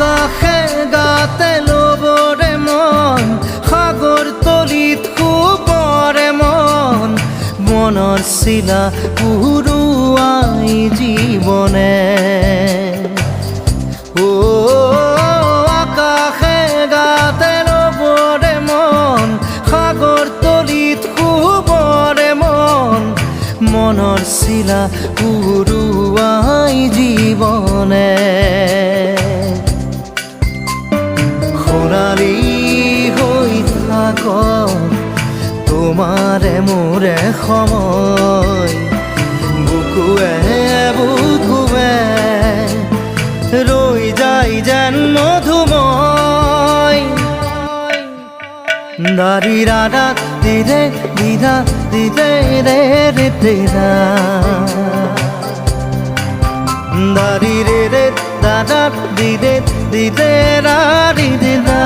আকাশে গাতে ল'বৰে মন সাগৰ তলিত শুবৰে মন মনৰ চিলা উৰুৱাই জীৱনে আকাশে গাতে ল'বৰে মন সাগৰ তলিত শুবৰে মন মনৰ চিলা উৰুৱাই জীৱনে খৰালি হৈ থাক তোমাৰে মোৰে সময় বুকুৱে বুকুৱে ৰৈ যায় যেন মধুময় দাৰি ৰাধা দিদে দিদা দিদে ৰে ৰে দিদা দাৰি ৰে ৰে দাদা দিদে দিদে ৰা দিদা